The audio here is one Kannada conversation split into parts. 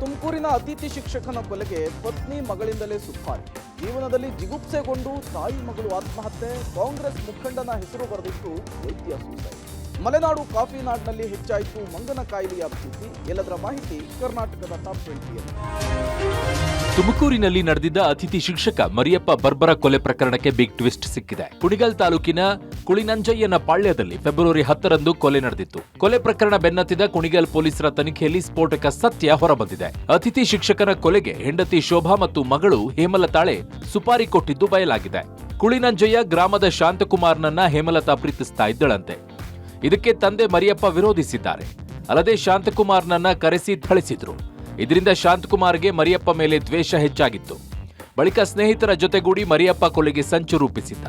ತುಮಕೂರಿನ ಅತಿಥಿ ಶಿಕ್ಷಕನ ಕೊಲೆಗೆ ಪತ್ನಿ ಮಗಳಿಂದಲೇ ಸುಪಾರಿ. ಜೀವನದಲ್ಲಿ ಜಿಗುಪ್ಸೆಗೊಂಡು ತಾಯಿ ಮಗಳು ಆತ್ಮಹತ್ಯೆ. ಕಾಂಗ್ರೆಸ್ ಮುಖಂಡನ ಹೆಸರು ಬರೆದಿಟ್ಟು ವೈದ್ಯ ಸೂಸೈಡ್. ಮಲೆನಾಡು ಕಾಫಿ ನಾಡಿನಲ್ಲಿ ಹೆಚ್ಚಾಯಿತು ಮಂಗನ ಕಾಯಿಲೆಯ ಭೀತಿ. ಎಲ್ಲದರ ಮಾಹಿತಿ ಕರ್ನಾಟಕದ ಟಾಪ್ 20. ತುಮಕೂರಿನಲ್ಲಿ ನಡೆದಿದ್ದ ಅತಿಥಿ ಶಿಕ್ಷಕ ಮರಿಯಪ್ಪ ಬರ್ಬರ ಕೊಲೆ ಪ್ರಕರಣಕ್ಕೆ ಬಿಗ್ ಟ್ವಿಸ್ಟ್ ಸಿಕ್ಕಿದೆ. ಕುಣಿಗಲ್ ತಾಲೂಕಿನ ಕುಳಿನಂಜಯ್ಯನ ಪಾಳ್ಯದಲ್ಲಿ ಫೆಬ್ರವರಿ 10ರಂದು ಕೊಲೆ ನಡೆದಿತ್ತು. ಕೊಲೆ ಪ್ರಕರಣ ಬೆನ್ನತ್ತಿದ ಕುಣಿಗಲ್ ಪೊಲೀಸರ ತನಿಖೆಯಲ್ಲಿ ಸ್ಫೋಟಕ ಸತ್ಯ ಹೊರಬಂದಿದೆ. ಅತಿಥಿ ಶಿಕ್ಷಕನ ಕೊಲೆಗೆ ಹೆಂಡತಿ ಶೋಭಾ ಮತ್ತು ಮಗಳು ಹೇಮಲತಾಳೆ ಸುಪಾರಿ ಕೊಟ್ಟಿದ್ದು ಬಯಲಾಗಿದೆ. ಕುಳಿನಂಜಯ್ಯ ಗ್ರಾಮದ ಶಾಂತಕುಮಾರ್ನನ್ನ ಹೇಮಲತಾ ಪ್ರೀತಿಸ್ತಾ ಇದ್ದಳಂತೆ. ಇದಕ್ಕೆ ತಂದೆ ಮರಿಯಪ್ಪ ವಿರೋಧಿಸಿದ್ದಾರೆ. ಅಲ್ಲದೆ ಶಾಂತಕುಮಾರ್ನನ್ನ ಕರೆಸಿ ಥಳಿಸಿದ್ರು. ಇದರಿಂದ ಶಾಂತಕುಮಾರ್ಗೆ ಮರಿಯಪ್ಪ ಮೇಲೆ ದ್ವೇಷ ಹೆಚ್ಚಾಗಿತ್ತು. ಬಳಿಕ ಸ್ನೇಹಿತರ ಜೊತೆಗೂಡಿ ಮರಿಯಪ್ಪ ಕೊಲೆಗೆ ಸಂಚು ರೂಪಿಸಿದ್ದ.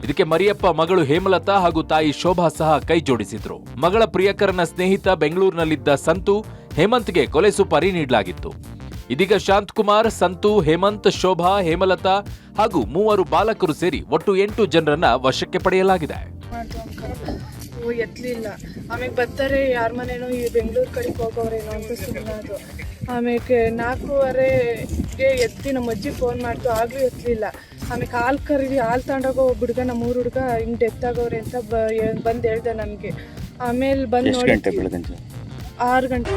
ಇದಕ್ಕೆ ಮರಿಯಪ್ಪ ಮಗಳು ಹೇಮಲತಾ ಹಾಗೂ ತಾಯಿ ಶೋಭಾ ಸಹ ಕೈ ಜೋಡಿಸಿದ್ರು. ಮಗಳ ಪ್ರಿಯಕರನ ಸ್ನೇಹಿತ ಬೆಂಗಳೂರಿನಲ್ಲಿದ್ದ ಸಂತು ಹೇಮಂತ್ಗೆ ಕೊಲೆ ಸುಪಾರಿ ನೀಡಲಾಗಿತ್ತು. ಇದೀಗ ಶಾಂತಕುಮಾರ್, ಸಂತು, ಹೇಮಂತ್, ಶೋಭಾ, ಹೇಮಲತಾ ಹಾಗೂ 3 ಬಾಲಕರು ಸೇರಿ ಒಟ್ಟು 8 ಜನರನ್ನ ವಶಕ್ಕೆ ಪಡೆಯಲಾಗಿದೆ. ಎತ್ತಲಿಲ್ಲ. ಆಮೇಲೆ ಬರ್ತಾರೆ ಯಾರ ಮನೇನೋ ಈ ಬೆಂಗಳೂರು ಕಡೆಗೆ ಹೋಗೋರೇನೋ ಅಂತ ಸುಮ್ಮನಾದ್ರು. ಆಮೇಲೆ 4:15ಗೆ ಎತ್ತಿ ನಮ್ಮ ಅಜ್ಜಿ ಫೋನ್ ಮಾಡ್ತು, ಆಗಲೂ ಎತ್ತಲಿಲ್ಲ. ಆಮೇಲೆ ಹಾಲು ಕರೀರಿ, ಹಾಲು ತಗೊಂಡೋಗೋ ಒಬ್ಬ ಹುಡುಗ, ನಮ್ಮ 3 ಹುಡುಗ ಹಿಂಗೆ ಡೆತ್ ಆಗೋರೆ ಅಂತ ಬಂದು ಹೇಳ್ದೆ ನನಗೆ. ಆಮೇಲೆ ಬಂದು ನೋಡಿ 6 ಗಂಟೆ.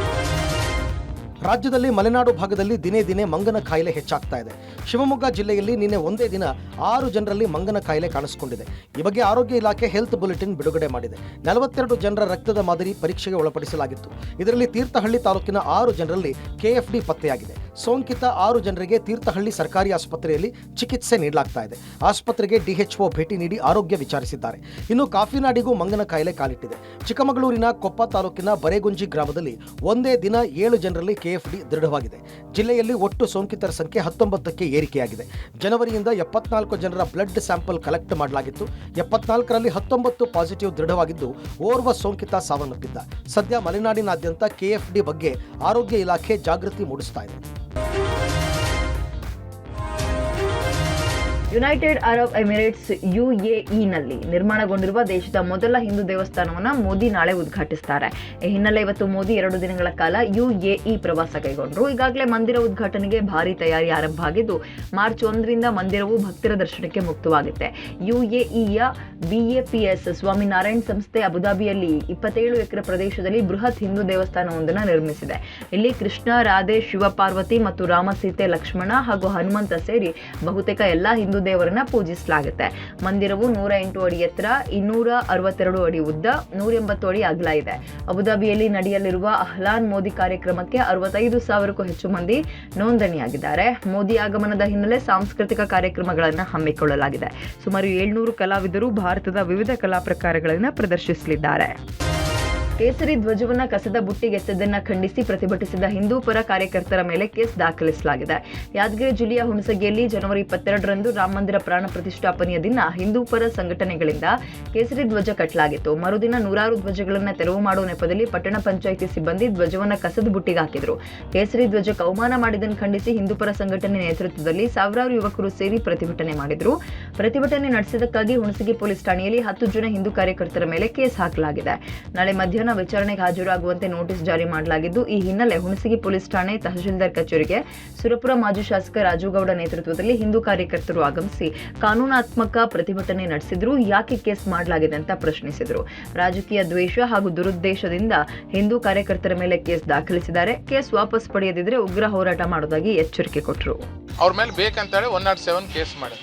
ರಾಜ್ಯದಲ್ಲಿ ಮಲೆನಾಡು ಭಾಗದಲ್ಲಿ ದಿನೇ ದಿನೇ ಮಂಗನ ಕಾಯಿಲೆ ಹೆಚ್ಚಾಗ್ತಾ ಇದೆ. ಶಿವಮೊಗ್ಗ ಜಿಲ್ಲೆಯಲ್ಲಿ ನಿನ್ನೆ ಒಂದೇ ದಿನ 6 ಜನರಲ್ಲಿ ಮಂಗನ ಕಾಯಿಲೆ ಕಾಣಿಸಿಕೊಂಡಿದೆ. ಈ ಬಗ್ಗೆ ಆರೋಗ್ಯ ಇಲಾಖೆ ಹೆಲ್ತ್ ಬುಲೆಟಿನ್ ಬಿಡುಗಡೆ ಮಾಡಿದೆ. 42 ಜನರ ರಕ್ತದ ಮಾದರಿ ಪರೀಕ್ಷೆಗೆ ಒಳಪಡಿಸಲಾಗಿತ್ತು. ಇದರಲ್ಲಿ ತೀರ್ಥಹಳ್ಳಿ ತಾಲೂಕಿನ 6 ಜನರಲ್ಲಿ ಕೆಎಫ್ಡಿ ಪತ್ತೆಯಾಗಿದೆ. ಸೋಂಕಿತ 6 ಜನರಿಗೆ ತೀರ್ಥಹಳ್ಳಿ ಸರ್ಕಾರಿ ಆಸ್ಪತ್ರೆಯಲ್ಲಿ ಚಿಕಿತ್ಸೆ ನೀಡಲಾಗ್ತಾ ಇದೆ. ಆಸ್ಪತ್ರೆಗೆ ಡಿಎಚ್ಒ ಭೇಟಿ ನೀಡಿ ಆರೋಗ್ಯ ವಿಚಾರಿಸಿದ್ದಾರೆ. ಇನ್ನು ಕಾಫಿನಾಡಿಗೂ ಮಂಗನ ಕಾಯಿಲೆ ಕಾಲಿಟ್ಟಿದೆ. ಚಿಕ್ಕಮಗಳೂರಿನ ಕೊಪ್ಪ ತಾಲೂಕಿನ ಬರೇಗುಂಜಿ ಗ್ರಾಮದಲ್ಲಿ ಒಂದೇ ದಿನ 7 ಜನರಲ್ಲಿ ಕೆಎಫ್ಡಿ ದೃಢವಾಗಿದೆ. ಜಿಲ್ಲೆಯಲ್ಲಿ ಒಟ್ಟು ಸೋಂಕಿತರ ಸಂಖ್ಯೆ 19ಕ್ಕೆ ಏರಿಕೆಯಾಗಿದೆ. ಜನವರಿಯಿಂದ 74 ಜನರ ಬ್ಲಡ್ ಸ್ಯಾಂಪಲ್ ಕಲೆಕ್ಟ್ ಮಾಡಲಾಗಿತ್ತು. 74ರಲ್ಲಿ 19 ಪಾಸಿಟಿವ್ ದೃಢವಾಗಿದ್ದು ಓರ್ವ ಸೋಂಕಿತ ಸಾವನ್ನಪ್ಪಿದ್ದ. ಸದ್ಯ ಮಲೆನಾಡಿನಾದ್ಯಂತ ಕೆಎಫ್ಡಿ ಬಗ್ಗೆ ಆರೋಗ್ಯ ಇಲಾಖೆ ಜಾಗೃತಿ ಮೂಡಿಸ್ತಾ ಇದೆ. ಯುನೈಟೆಡ್ ಅರಬ್ ಎಮಿರೇಟ್ಸ್ ಯುಎಇನಲ್ಲಿ ನಿರ್ಮಾಣಗೊಂಡಿರುವ ದೇಶದ ಮೊದಲ ಹಿಂದೂ ದೇವಸ್ಥಾನವನ್ನು ಮೋದಿ ನಾಳೆ ಉದ್ಘಾಟಿಸುತ್ತಾರೆ. ಈ ಹಿನ್ನೆಲೆ ಇವತ್ತು ಮೋದಿ 2 ದಿನಗಳ ಕಾಲ ಯುಎಇ ಪ್ರವಾಸ ಕೈಗೊಂಡರು. ಈಗಾಗಲೇ ಮಂದಿರ ಉದ್ಘಾಟನೆಗೆ ಭಾರಿ ತಯಾರಿ ಆರಂಭ ಆಗಿದ್ದು ಮಾರ್ಚ್ 1ರಿಂದ ಮಂದಿರವು ಭಕ್ತರ ದರ್ಶನಕ್ಕೆ ಮುಕ್ತವಾಗುತ್ತೆ. ಯುಎಇಯ ಬಿಎಪಿಎಸ್ ಸ್ವಾಮಿನಾರಾಯಣ್ ಸಂಸ್ಥೆ ಅಬುದಾಬಿಯಲ್ಲಿ 27 ಎಕರೆ ಪ್ರದೇಶದಲ್ಲಿ ಬೃಹತ್ ಹಿಂದೂ ದೇವಸ್ಥಾನವೊಂದನ್ನು ನಿರ್ಮಿಸಿದೆ. ಇಲ್ಲಿ ಕೃಷ್ಣ, ರಾಧೆ, ಶಿವಪಾರ್ವತಿ ಮತ್ತು ರಾಮ, ಸೀತೆ, ಲಕ್ಷ್ಮಣ ಹಾಗೂ ಹನುಮಂತ ಸೇರಿ ಬಹುತೇಕ ಎಲ್ಲಾ ಹಿಂದೂ ದೇವರನ್ನ ಪೂಜಿಸಲಾಗುತ್ತೆ. ಮಂದಿರವು 108 ಅಡಿ ಎತ್ತರ, 262 ಅಡಿ ಉದ್ದ, 180 ಅಡಿ ಅಗಲ ಇದೆ. ಅಬುದಾಬಿಯಲ್ಲಿ ನಡೆಯಲಿರುವ ಅಹ್ಲಾನ್ ಮೋದಿ ಕಾರ್ಯಕ್ರಮಕ್ಕೆ 65,000ಕ್ಕೂ ಹೆಚ್ಚು ಮಂದಿ ನೋಂದಣಿಯಾಗಿದ್ದಾರೆ. ಮೋದಿ ಆಗಮನದ ಹಿನ್ನೆಲೆ ಸಾಂಸ್ಕೃತಿಕ ಕಾರ್ಯಕ್ರಮಗಳನ್ನು ಹಮ್ಮಿಕೊಳ್ಳಲಾಗಿದೆ. ಸುಮಾರು 700 ಕಲಾವಿದರು ಭಾರತದ ವಿವಿಧ ಕಲಾ ಪ್ರಕಾರಗಳನ್ನು ಪ್ರದರ್ಶಿಸಲಿದ್ದಾರೆ. ಕೇಸರಿ ಧ್ವಜವನ್ನ ಕಸದ ಬುಟ್ಟಿಗೆಸೆದನ್ನ ಖಂಡಿಸಿ ಪ್ರತಿಭಟಿಸಿದ ಹಿಂದೂ ಪರ ಕಾರ್ಯಕರ್ತರ ಮೇಲೆ ಕೇಸ್ ದಾಖಲಿಸಲಾಗಿದೆ. ಯಾದಗಿರಿ ಜಿಲ್ಲೆಯ ಹುಣಸಗಿಯಲ್ಲಿ ಜನವರಿ 22ರಂದು ರಾಮ ಮಂದಿರ ಪ್ರಾಣ ಪ್ರತಿಷ್ಠಾಪನೆಯ ದಿನ ಹಿಂದೂ ಪರ ಸಂಘಟನೆಗಳಿಂದ ಕೇಸರಿ ಧ್ವಜ ಕಟ್ಟಲಾಗಿತ್ತು. ಮರುದಿನ 100 ಧ್ವಜಗಳನ್ನು ತೆರವು ಮಾಡುವ ನೆಪದಲ್ಲಿ ಪಟ್ಟಣ ಪಂಚಾಯಿತಿ ಸಿಬ್ಬಂದಿ ಧ್ವಜವನ್ನ ಕಸದ ಬುಟ್ಟಿಗೆ ಹಾಕಿದ್ರು. ಕೇಸರಿ ಧ್ವಜಕ್ಕೆ ಅವಮಾನ ಮಾಡಿದ್ದನ್ನು ಖಂಡಿಸಿ ಹಿಂದೂ ಪರ ಸಂಘಟನೆ ನೇತೃತ್ವದಲ್ಲಿ ಸಾವಿರಾರು ಯುವಕರು ಸೇರಿ ಪ್ರತಿಭಟನೆ ಮಾಡಿದ್ರು. ಪ್ರತಿಭಟನೆ ನಡೆಸಿದ್ದಕ್ಕಾಗಿ ಹುಣಸಗಿ ಪೊಲೀಸ್ ಠಾಣೆಯಲ್ಲಿ 10 ಜನ ಹಿಂದೂ ಕಾರ್ಯಕರ್ತರ ಮೇಲೆ ಕೇಸ್ ಹಾಕಲಾಗಿದೆ. ನಾಳೆ ಮಧ್ಯಾಹ್ನ ವಿಚಾರಣೆಗೆ ಹಾಜರಾಗುವಂತೆ ನೋಟಿಸ್ ಜಾರಿ ಮಾಡಲಾಗಿದ್ದು, ಈ ಹಿನ್ನೆಲೆ ಹುಣಸಗಿ ಪೊಲೀಸ್ ಠಾಣೆ ತಹಶೀಲ್ದಾರ್ ಕಚೇರಿಗೆ ಸುರಪುರ ಮಾಜಿ ಶಾಸಕ ರಾಜುಗೌಡ ನೇತೃತ್ವದಲ್ಲಿ ಹಿಂದೂ ಕಾರ್ಯಕರ್ತರು ಆಗಮಿಸಿ ಕಾನೂನಾತ್ಮಕ ಪ್ರತಿಭಟನೆ ನಡೆಸಿದ್ರು. ಯಾಕೆ ಕೇಸ್ ಮಾಡಲಾಗಿದೆ ಅಂತ ಪ್ರಶ್ನಿಸಿದರು. ರಾಜಕೀಯ ದ್ವೇಷ ಹಾಗೂ ದುರುದ್ದೇಶದಿಂದ ಹಿಂದೂ ಕಾರ್ಯಕರ್ತರ ಮೇಲೆ ಕೇಸ್ ದಾಖಲಿಸಿದ್ದಾರೆ. ಕೇಸ್ ವಾಪಸ್ ಪಡೆಯದಿದ್ರೆ ಉಗ್ರ ಹೋರಾಟ ಮಾಡೋದಾಗಿ ಎಚ್ಚರಿಕೆ ಕೊಟ್ಟರು. ಅವ್ರ ಮೇಲೆ ಬೇಕಂತೇಳಿ 107 ಕೇಸ್ ಮಾಡಿ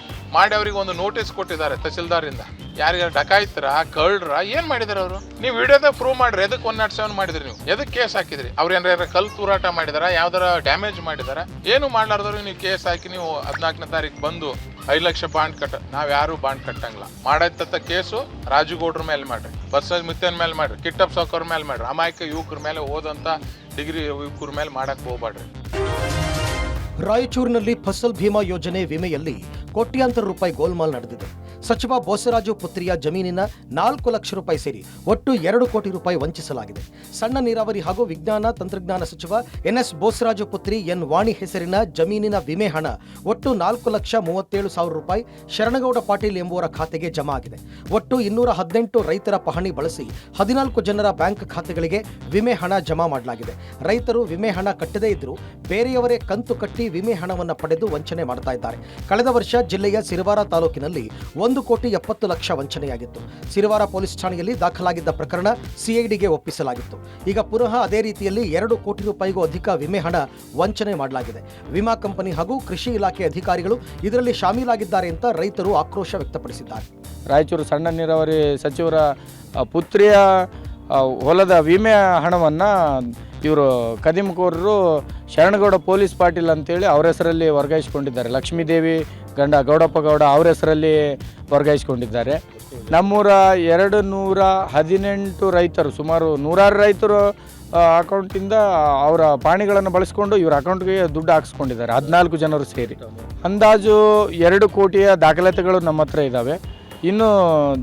ಅವರಿಗೆ ಒಂದು ನೋಟಿಸ್ ಕೊಟ್ಟಿದ್ದಾರೆ ತಹಸೀಲ್ದಾರಿಂದ. ಯಾರಿಗಾರ ಡಕಾಯಿತರ, ಕಳ್ರ ಏನ್ ಮಾಡಿದಾರೆ ಅವರು? ನೀವು ವಿಡಿಯೋದಾಗ ಪ್ರೂವ್ ಮಾಡ್ರಿ. ಎದಕ್ಕೆ 107 ಮಾಡಿದ್ರಿ? ನೀವು ಎದಕ್ಕೆ ಕೇಸ್ ಹಾಕಿದ್ರಿ? ಅವ್ರ ಏನಾರ ಕಲ್ ತೂರಾಟ ಮಾಡಿದಾರ, ಯಾವ್ದಾರ ಡ್ಯಾಮೇಜ್ ಮಾಡಿದಾರ? ಏನು ಮಾಡ್ಲಾರ್ದವ್ರು ನೀವು ಕೇಸ್ ಹಾಕಿ ನೀವು 14ನೇ ತಾರೀಕು ಬಂದು 5 ಲಕ್ಷ ಬಾಂಡ್ ಕಟ್ಟ. ನಾವ್ ಯಾರು ಬಾಂಡ್ ಕಟ್ಟಂಗಿಲ್ಲ. ಮಾಡತ್ತ ಕೇಸು ರಾಜುಗೌಡ್ರ ಮೇಲೆ ಮಾಡ್ರಿ, ಬಸವರಾಜ್ ಮಿತ್ತನ್ ಮೇಲೆ ಮಾಡ್ರಿ, ಕಿಟ್ಟಪ್ಪ ಸಾವ್ಕರ್ ಮೇಲೆ ಮಾಡ್ರಿ. ಅಮಾಯಕ ಯುವಕರ ಮೇಲೆ ಓದಂತ ಡಿಗ್ರಿ ಯುವಕರ ಮೇಲೆ ಮಾಡಕ್ ಹೋಗ್ಬೇಡ್ರಿ. ರಾಯಚೂರಿನಲ್ಲಿ ಫಸಲ್ ಭೀಮಾ ಯೋಜನೆ ವಿಮೆಯಲ್ಲಿ ಕೋಟ್ಯಾಂತರ ರೂಪಾಯಿ ಗೋಲ್ಮಾಲ್ ನಡೆದಿದೆ. ಸಚಿವ ಬೋಸರಾಜು ಪುತ್ರಿಯ ಜಮೀನಿನ 4 ಲಕ್ಷ ರೂಪಾಯಿ ಸೇರಿ ಒಟ್ಟು 2 ಕೋಟಿ ರೂಪಾಯಿ ವಂಚಿಸಲಾಗಿದೆ. ಸಣ್ಣ ನೀರಾವರಿ ಹಾಗೂ ವಿಜ್ಞಾನ ತಂತ್ರಜ್ಞಾನ ಸಚಿವ ಎನ್ಎಸ್ ಬೋಸರಾಜು ಪುತ್ರಿ ಎನ್ ವಾಣಿ ಹೆಸರಿನ ಜಮೀನಿನ ವಿಮೆ ಹಣ ಒಟ್ಟು 4,37,000 ರೂಪಾಯಿ ಶರಣಗೌಡ ಪಾಟೀಲ್ ಎಂಬುವರ ಖಾತೆಗೆ ಜಮಾ ಆಗಿದೆ. ಒಟ್ಟು 218 ರೈತರ ಪಹಣಿ ಬಳಸಿ 14 ಜನರ ಬ್ಯಾಂಕ್ ಖಾತೆಗಳಿಗೆ ವಿಮೆ ಹಣ ಜಮಾ ಮಾಡಲಾಗಿದೆ. ರೈತರು ವಿಮೆ ಹಣ ಕಟ್ಟದೇ ಇದ್ದರೂ ಬೇರೆಯವರೇ ಕಂತು ಕಟ್ಟಿ ವಿಮೆ ಹಣವನ್ನು ಪಡೆದು ವಂಚನೆ ಮಾಡ್ತಾ ಇದ್ದಾರೆ. ಕಳೆದ ವರ್ಷ ಜಿಲ್ಲೆಯ ಸಿರವಾರ ತಾಲೂಕಿನಲ್ಲಿ 1,70,00,000 ವಂಚನೆಯಾಗಿತ್ತು. ಸಿರವಾರ ಪೊಲೀಸ್ ಠಾಣೆಯಲ್ಲಿ ದಾಖಲಾಗಿದ್ದ ಪ್ರಕರಣ ಸಿಐಡಿಗೆ ಒಪ್ಪಿಸಲಾಗಿತ್ತು. ಈಗ ಪುನಃ ಅದೇ ರೀತಿಯಲ್ಲಿ 2 ಕೋಟಿ ರೂಪಾಯಿಗೂ ಅಧಿಕ ವಿಮೆ ಹಣ ವಂಚನೆ ಮಾಡಲಾಗಿದೆ. ವಿಮಾ ಕಂಪನಿ ಹಾಗೂ ಕೃಷಿ ಇಲಾಖೆ ಅಧಿಕಾರಿಗಳು ಇದರಲ್ಲಿ ಶಾಮೀಲಾಗಿದ್ದಾರೆ ಅಂತ ರೈತರು ಆಕ್ರೋಶ ವ್ಯಕ್ತಪಡಿಸಿದ್ದಾರೆ. ರಾಯಚೂರು ಸಣ್ಣ ನೀರಾವರಿ ಸಚಿವರ ಪುತ್ರಿಯ ಹೊಲದ ವಿಮೆ ಹಣವನ್ನು ಇವರು ಕದಿಮಕೋರರು ಶರಣಗೌಡ ಪೊಲೀಸ್ ಪಾಟೀಲ್ ಅಂತೇಳಿ ಅವ್ರ ಹೆಸರಲ್ಲಿ ವರ್ಗಾಯಿಸಿಕೊಂಡಿದ್ದಾರೆ. ಲಕ್ಷ್ಮೀದೇವಿ ಗಂಡ ಗೌಡಪ್ಪ ಗೌಡ ಅವ್ರ ಹೆಸರಲ್ಲಿ ವರ್ಗಾಯಿಸಿಕೊಂಡಿದ್ದಾರೆ. ನಮ್ಮೂರ 218 ರೈತರು, ಸುಮಾರು 100 ರೈತರು ಅಕೌಂಟಿಂದ ಅವರ ಪಾಣಿಗಳನ್ನು ಬಳಸಿಕೊಂಡು ಇವರ ಅಕೌಂಟ್ಗೆ ದುಡ್ಡು ಹಾಕಿಸ್ಕೊಂಡಿದ್ದಾರೆ, 14 ಜನರು ಸೇರಿ. ಅಂದಾಜು 2 ಕೋಟಿಯ ದಾಖಲಾತಿಗಳು ನಮ್ಮ ಹತ್ರ ಇದ್ದಾವೆ. ಇನ್ನು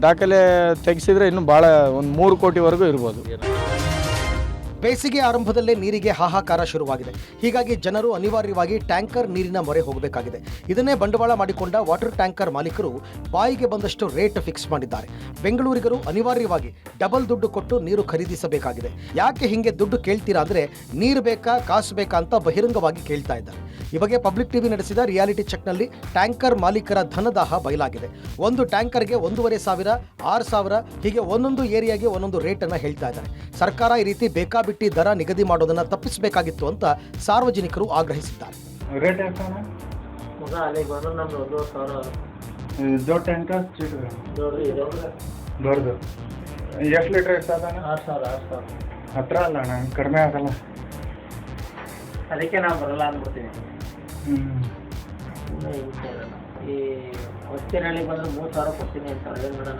ದಾಖಲೆ ತೆಗೆಸಿದ್ರೆ ಇನ್ನು ಭಾಳ ಒಂದು 3 ಕೋಟಿವರೆಗೂ ಇರ್ಬೋದು. ಬೇಸಿಗೆ ಆರಂಭದಲ್ಲೇ ನೀರಿಗೆ ಹಾಹಾಕಾರ ಶುರುವಾಗಿದೆ. ಹೀಗಾಗಿ ಜನರು ಅನಿವಾರ್ಯವಾಗಿ ಟ್ಯಾಂಕರ್ ನೀರಿನ ಮೊರೆ ಹೋಗಬೇಕಾಗಿದೆ. ಇದನ್ನೇ ಬಂಡವಾಳ ಮಾಡಿಕೊಂಡ ವಾಟರ್ ಟ್ಯಾಂಕರ್ ಮಾಲೀಕರು ಬಾಯಿಗೆ ಬಂದಷ್ಟು ರೇಟ್ ಫಿಕ್ಸ್ ಮಾಡಿದ್ದಾರೆ. ಬೆಂಗಳೂರಿಗರು ಅನಿವಾರ್ಯವಾಗಿ ಡಬಲ್ ದುಡ್ಡು ಕೊಟ್ಟು ನೀರು ಖರೀದಿಸಬೇಕಾಗಿದೆ. ಯಾಕೆ ಹಿಂಗೆ ದುಡ್ಡು ಕೇಳ್ತೀರಾ ಅಂದರೆ ನೀರು ಬೇಕಾ ಕಾಸು ಬೇಕಾ ಅಂತ ಬಹಿರಂಗವಾಗಿ ಕೇಳ್ತಾ ಇದ್ದಾರೆ. ಈ ಬಗ್ಗೆ ಪಬ್ಲಿಕ್ ಟಿವಿ ನಡೆಸಿದ ರಿಯಾಲಿಟಿ ಚೆಕ್ನಲ್ಲಿ ಟ್ಯಾಂಕರ್ ಮಾಲೀಕರ ಧನದಾಹ ಬಯಲಾಗಿದೆ. ಒಂದು ಟ್ಯಾಂಕರ್ಗೆ 1,500, 6,000 ಹೀಗೆ ಒಂದೊಂದು ಏರಿಯಾಗೆ ಒಂದೊಂದು ರೇಟನ್ನು ಹೇಳ್ತಾ ಇದ್ದಾರೆ. ಸರ್ಕಾರ ಈ ರೀತಿ ಬೇಕಾಬಿಟ್ಟಿ ದರ ನಿಗದಿ ಮಾಡೋದನ್ನು ತಪ್ಪಿಸಬೇಕಾಗಿತ್ತು ಅಂತ ಸಾರ್ವಜನಿಕರು ಆಗ್ರಹಿಸಿದ್ದಾರೆ. ಎಷ್ಟು ಲೀಟರ್ ಇರ್ತದ? 6,000 ಹತ್ರ ಅಲ್ಲ ಅಣ್ಣ, ಕಡಿಮೆ ಆಗಲ್ಲ. ಅದಕ್ಕೆ ನಾವು ಬರಲ್ಲ ಅಂದ್ಬಿಡ್ತೀನಿ. ಈ ಹೊಸ್ತಿನಲ್ಲಿ ಬಂದ್ರೆ 3,000 ಕೊಡ್ತೀನಿ ಅಂತಾರೆ. ಏನು ಮಾಡೋಣ?